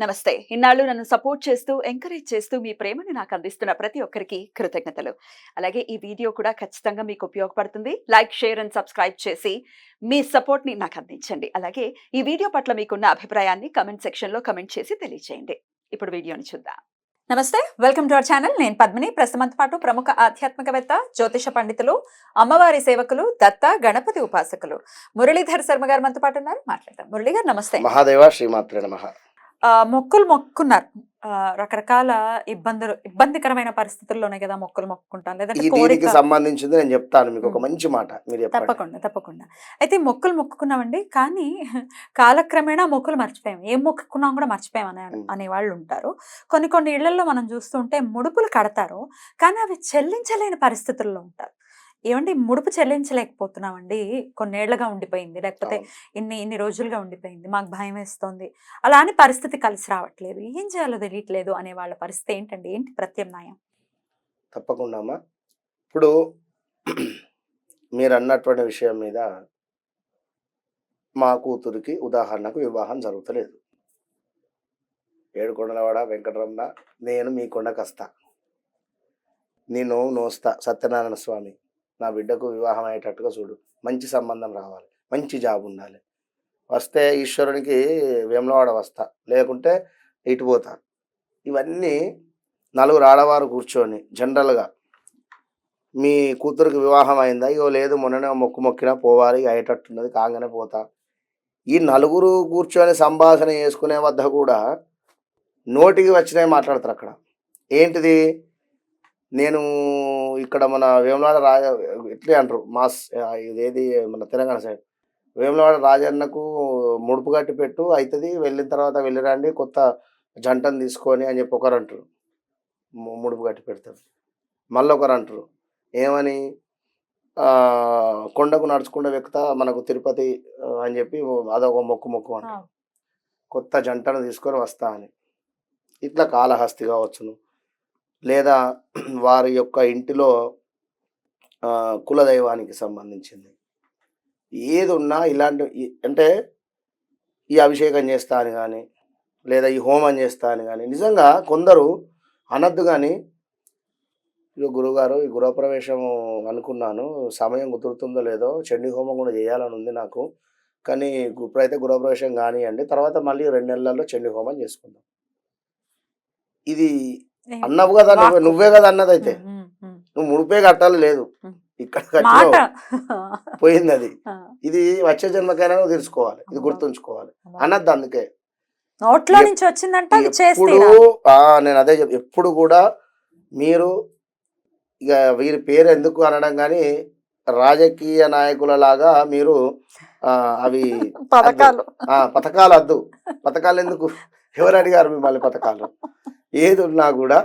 నమస్తే. ఇన్నాళ్ళు నన్ను సపోర్ట్ చేస్తూ, ఎంకరేజ్ చేస్తూ మీ ప్రేమని నాకు అందిస్తున్న ప్రతి ఒక్కరికి కృతజ్ఞతలు. అలాగే ఈ వీడియో కూడా ఖచ్చితంగా మీకు ఉపయోగపడుతుంది. లైక్, షేర్ అండ్ సబ్స్క్రైబ్ చేసి మీ సపోర్ట్‌ని నాకు అందించండి. అలాగే ఈ వీడియో పట్ల మీకున్న అభిప్రాయాన్ని కామెంట్ సెక్షన్‌లో కామెంట్ చేసి తెలియజేయండి. ఇప్పుడు వీడియోని చూద్దాం. నమస్తే. Welcome to our channel. నేను పద్మిని. ప్రస్తుతంతో పాటు ప్రముఖ ఆధ్యాత్మికవేత్త, జ్యోతిష పండితులు, అమ్మవారి సేవకులు, దత్త గణపతి ఉపాసకులు మురళీధర్ శర్మ గారు మనతో పాటు ఉన్నారు. మాట్లాడదాం. మురళి గారు నమస్తే. మహాదేవ శ్రీమాత్రే నమః. మొక్కులు మొక్కున్నారు. రకరకాల ఇబ్బందికరమైన పరిస్థితుల్లోనే కదా మొక్కులు మొక్కుకుంటాం. లేదంటే దీనికి కోరిక సంబంధించింది నేను చెప్తాను మీకు ఒక మంచి మాట. మీరు చెప్పండి. తప్పకుండా తప్పకుండా. అయితే మొక్కులు మొక్కుకున్నామండి. కానీ కాలక్రమేణా మొక్కులు మర్చిపోయాం. ఏం మొక్కుకున్నాం కూడా మర్చిపోయాం అనే వాళ్ళు ఉంటారు. కొన్ని కొన్ని ఇళ్లలో మనం చూస్తుంటే ముడుపులు కడతారు. కానీ అవి చెల్లించలేని పరిస్థితుల్లో ఉంటారు. ఏమండి ముడుపు చెల్లించలేకపోతున్నామండి, కొన్నేళ్లుగా ఉండిపోయింది, లేకపోతే ఇన్ని రోజులుగా ఉండిపోయింది, మాకు భయం వేస్తోంది, అలా అని పరిస్థితి కలిసి రావట్లేదు, ఏం చేయాలో తెలియట్లేదు అనే వాళ్ళ పరిస్థితి ఏంటండి? ఏంటి ప్రత్యామ్నాయం? తప్పకుండా అమ్మా. ఇప్పుడు మీరు అన్నటువంటి విషయం మీద మా కూతురికి ఉదాహరణకు వివాహం జరుగుతలేదు. ఏడుకొండలవాడ వెంకటరమణ, నేను మీ కొండకస్తా, నేను నోస్తా, సత్యనారాయణ స్వామి నా బిడ్డకు వివాహం అయ్యేటట్టుగా చూడు, మంచి సంబంధం రావాలి, మంచి జాబ్ ఉండాలి, వస్తే ఈశ్వరునికి వేములవాడ వస్తా, లేకుంటే ఇటు పోతా. ఇవన్నీ నలుగురు ఆడవారు కూర్చొని జనరల్గా మీ కూతురికి వివాహం అయిందా, ఇగో లేదు మొన్ననే మొక్కు మొక్కినా పోవాలి, అయ్యేటట్టున్నది, కాగానే పోతా. ఈ నలుగురు కూర్చొని సంభాషణ చేసుకునే వద్ద కూడా నోటికి వచ్చినవి మాట్లాడతారు. అక్కడ ఏంటిది, నేను ఇక్కడ మన వేములవాడ ఇట్లే అంటారు మాస్, ఇదేది మన తెలంగాణ సైడ్, వేములవాడ రాజన్నకు ముడుపు కట్టి పెట్టు అవుతుంది, వెళ్ళిన తర్వాత వెళ్ళిరండి కొత్త జంటను తీసుకొని అని చెప్పి ఒకరు అంటారు, ముడుపు కట్టి పెడతారు. మళ్ళీ ఒకరు అంటారు ఏమని, కొండకు నడుచుకుంటూ వెక్కుతా మనకు తిరుపతి అని చెప్పి అదొక మొక్కు అంటారు, కొత్త జంటను తీసుకొని వస్తా అని. ఇట్లా కాళహస్తి కావచ్చును, లేదా వారి యొక్క ఇంటిలో కులదైవానికి సంబంధించింది ఏది ఉన్నా ఇలాంటి అంటే ఈ అభిషేకం చేస్తా అని కానీ, లేదా ఈ హోమం చేస్తా అని కానీ, నిజంగా కొందరు అనద్దు. కానీ ఇక గురువుగారు ఈ గృహప్రవేశం అనుకున్నాను, సమయం కుదురుతుందో లేదో, చండీ హోమం కూడా చేయాలని ఉంది నాకు, కానీ ఇప్పుడైతే గృహప్రవేశం కానివ్వండి, తర్వాత మళ్ళీ 2 నెలల్లో చండీ హోమం చేసుకుందాం. ఇది అన్నావు కదా, నువ్వే కదా అన్నది. అయితే నువ్వు ముడిపే కట్టాలి లేదు, ఇక్కడ కట్టినావు పోయింది అది. ఇది వచ్చే జన్మకైనా నువ్వు తెలుసుకోవాలి, ఇది గుర్తుంచుకోవాలి అన్నది. అందుకే ఎప్పుడు నేను అదే ఎప్పుడు కూడా మీరు ఇక వీరి పేరు ఎందుకు అనడం కానీ, రాజకీయ నాయకుల లాగా మీరు అవి పథకాలు వద్దు. పథకాలు ఎందుకు, ఎవరు అడిగారు మిమ్మల్ని పథకాలు? ఏది ఉన్నా కూడా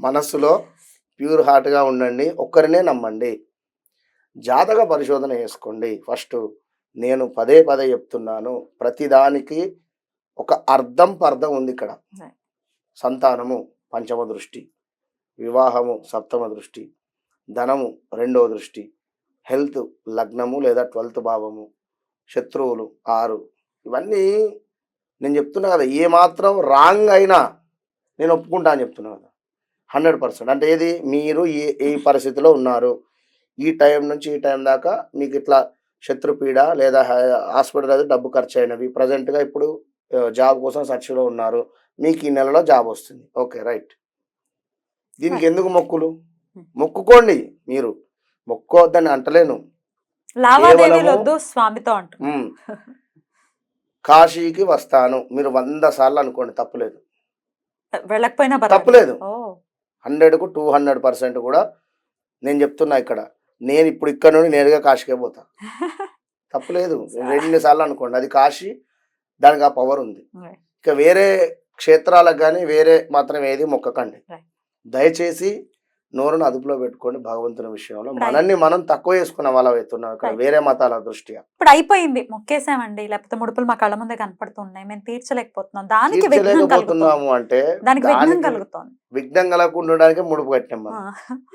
మనస్సులో ప్యూర్ హార్ట్గా ఉండండి, ఒక్కరినే నమ్మండి, జాతక పరిశోధన చేసుకోండి. ఫస్ట్ నేను పదే చెప్తున్నాను, ప్రతిదానికి ఒక పర్థం ఉంది. ఇక్కడ సంతానము పంచమ దృష్టి, వివాహము సప్తమ దృష్టి, ధనము 2వ దృష్టి, హెల్త్ లగ్నము లేదా 12th భావము, శత్రువులు 6. ఇవన్నీ నేను చెప్తున్నా కదా, ఏమాత్రం రాంగ్ అయినా నేను ఒప్పుకుంటా అని చెప్తున్నా కదా 100%. అంటే ఏది, మీరు ఏ పరిస్థితిలో ఉన్నారు, ఈ టైం నుంచి ఈ టైం దాకా మీకు ఇట్లా శత్రుపీడ లేదా హాస్పిటల్ అయితే డబ్బు ఖర్చు అయినవి, ప్రజెంట్గా ఇప్పుడు జాబ్ కోసం సర్చ్లో ఉన్నారు, మీకు ఈ నెలలో జాబ్ వస్తుంది, ఓకే రైట్. దీనికి ఎందుకు మొక్కులు? మొక్కుకోండి, మీరు మొక్కోవద్దని అంటలేను, కాశీకి వస్తాను మీరు 100 సార్లు అనుకోండి, తప్పులేదు, వెళ్ళకపోయినా తప్పులేదు. 100కు 200% కూడా నేను చెప్తున్నా. ఇక్కడ నేను ఇప్పుడు ఇక్కడ నుండి నేరుగా కాశీకే పోతా, తప్పులేదు. 2 సార్లు అనుకోండి, అది కాశీ, దానికి ఆ పవర్ ఉంది. ఇక వేరే క్షేత్రాలకు కానీ వేరే మాత్రం ఏది మొక్కకండి. దయచేసి నోరును అదుపులో పెట్టుకోండి. భగవంతుని విషయంలో మనల్ని మనం తక్కువ చేసుకున్న వాళ్ళ అవుతున్నాం ఇక్కడ వేరే మతాల దృష్ట్యా. ఇప్పుడు అయిపోయింది, మొక్కేసామండి, లేకపోతే ముడుపులు మా కళ్ళ ముందే కనపడుతున్నాయి, మేము తీర్చలేకపోతున్నాం, దానికి తీర్చలేకపోతున్నాము అంటే విఘ్నం కలగకుండా ఉండడానికి ముడుపు కట్టాం మనం.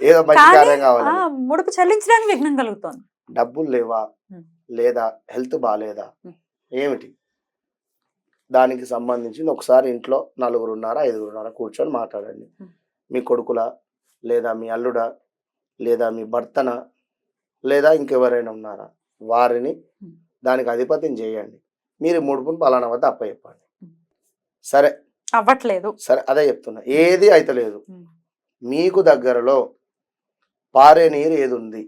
ఏదో మంచి కార్యం కావాలి, ముడుపు చెల్లించడానికి విఘ్నం కలుగుతోంది. డబ్బులు లేవా, లేదా హెల్త్ బాగాలేదా, ఏమిటి, దానికి సంబంధించింది ఒకసారి ఇంట్లో 4-5 కూర్చొని మాట్లాడండి. మీ కొడుకులా, లేదా మీ అల్లుడా, లేదా మీ భర్తనా, లేదా ఇంకెవరైనా ఉన్నారా, వారిని దానికి అధిపతిని చేయండి. మీరు ముడుపును పలానా వద్ద అప్పచెప్పండి. సరే అవ్వట్లేదు. సరే అదే చెప్తున్నా, ఏది అయితలేదు. మీకు దగ్గరలో పారే నీరు ఏది ఉంది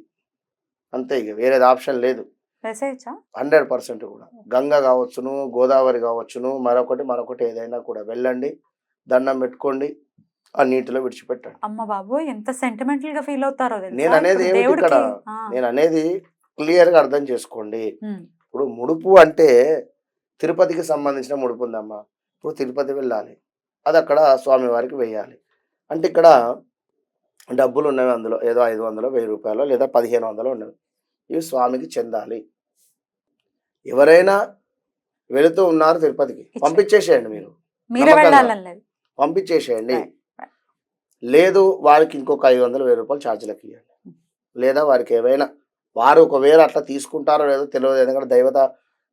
అంతే, ఇక వేరేది ఆప్షన్ లేదు. 100% కూడా గంగ కావచ్చును, గోదావరి కావచ్చును, మరొకటి ఏదైనా కూడా వెళ్ళండి, దండం పెట్టుకోండి, ఆ నీటిలో విడిచిపెట్టండి. అమ్మ బాబు ఎంత సెంటిమెంటల్ గా ఫీల్ అవుతారో తెలుసా? నేను అనేది ఇప్పుడు ఏమిటి ఇక్కడ, దేవుడికి నేను అనేది క్లియర్ గా అర్థం చేసుకోండి. ఇప్పుడు ముడుపు అంటే తిరుపతికి సంబంధించిన ముడుపు ఉందమ్మా. ఇప్పుడు తిరుపతి వెళ్ళాలి, అది అక్కడ స్వామి వారికి వేయాలి అంటే ఇక్కడ డబ్బులు ఉన్నవి, అందులో ఏదో 500, 1000 రూపాయలు లేదా 1500 ఉన్నవి, ఇవి స్వామికి చెందాలి. ఎవరైనా వెళుతూ ఉన్నారు తిరుపతికి, పంపించేసేయండి. మీరు మీరే వెళ్ళాలని లేదు, పంపించేసేయండి. లేదు వారికి ఇంకొక 500, 1000 రూపాయలు ఛార్జీలకు ఇవ్వండి. లేదా వారికి ఏమైనా, వారు ఒకవేళ అట్లా తీసుకుంటారో లేదో తెలియదు, ఎందుకంటే దైవత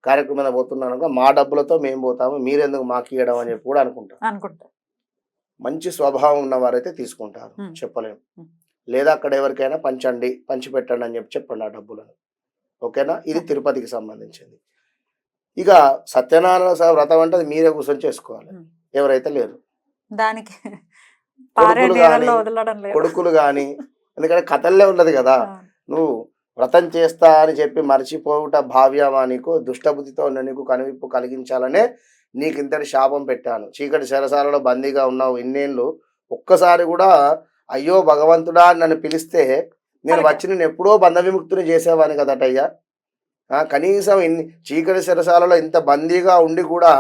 కార్యక్రమం మీద పోతున్నాను కనుక మా డబ్బులతో మేము పోతాము, మీరెందుకు మాకు ఇవ్వడం అని చెప్పి కూడా అనుకుంటారు. మంచి స్వభావం ఉన్నవారైతే తీసుకుంటారు, చెప్పలేము. లేదా అక్కడ ఎవరికైనా పంచి పెట్టండి అని చెప్పండి ఆ డబ్బులను. ఓకేనా? ఇది తిరుపతికి సంబంధించింది. ఇక సత్యనారాయణ స్వామి వ్రతం అంటే అది మీరే కూర్చొని చేసుకోవాలి, ఎవరైతే లేరు దానికి కొడుకులు కానీ, ఎందుకంటే కథల్లో ఉన్నది కదా, నువ్వు వ్రతం చేస్తా అని చెప్పి మర్చిపోవుట భావ్యమా, నీకు దుష్టబుద్ధితో ఉన్న నీకు కనువిప్పు కలిగించాలనే నీకు ఇంతటి శాపం పెట్టాను, చీకటి చెరసాలలో బందీగా ఉన్నావు ఇన్నేళ్ళు, ఒక్కసారి కూడా అయ్యో భగవంతుడా అని నన్ను పిలిస్తే నేను వచ్చి నేను ఎప్పుడో బంధ విముక్తిని చేసేవాని కదటయ్యా. కనీసం చీకటి చెరసాలలో ఇంత బందీగా ఉండి కూడా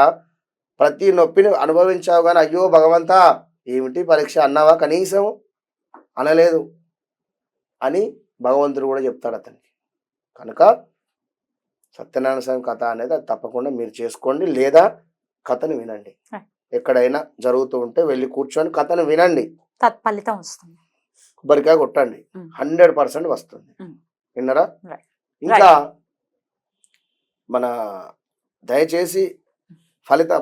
ప్రతి నొప్పిని అనుభవించావు కానీ అయ్యో భగవంతా ఏమిటి పరీక్ష అన్నావా, కనీసం అనలేదు అని భగవంతుడు కూడా చెప్తాడు అతనికి. కనుక సత్యనారాయణ స్వామి కథ అనేది అది తప్పకుండా మీరు చేసుకోండి, లేదా కథను వినండి. ఎక్కడైనా జరుగుతూ ఉంటే వెళ్ళి కూర్చొని కథను వినండి, ఫలితం వస్తుంది. కొబ్బరికాయ కొట్టండి, 100% వస్తుంది. విన్నరా? ఇంకా దయచేసి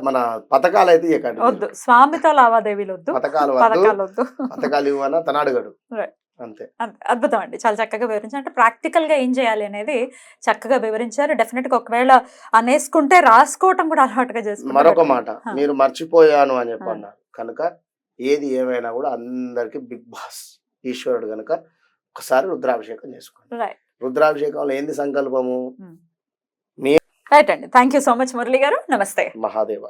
మన పథకాలు అయితే వద్దు, స్వామితో లావాదేవీలు వద్దు, పథకాలు ఇవ్వనా తన అడగడు, అంతే. అద్భుతం అండి, చాలా చక్కగా వివరించారు. అంటే ప్రాక్టికల్ గా ఏం చేయాలి అనేది చక్కగా వివరించారు. డెఫినెట్ గా ఒకవేళ అనేసుకుంటే రాసుకోవటం కూడా అలవాటుగా చేసుకుంటారు. మరొక మాట, మీరు మర్చిపోయాను అని చెప్పన్నారు కనుక ఏది ఏమైనా కూడా అందరికి బిగ్ బాస్ ఈశ్వరుడు కనుక ఒకసారి రుద్రాభిషేకం చేసుకోండి. రుద్రాభిషేకంలో ఏంది సంకల్పము? రైట్ అండి, thank you so much Murali గారు, నమస్తే. మహాదేవ.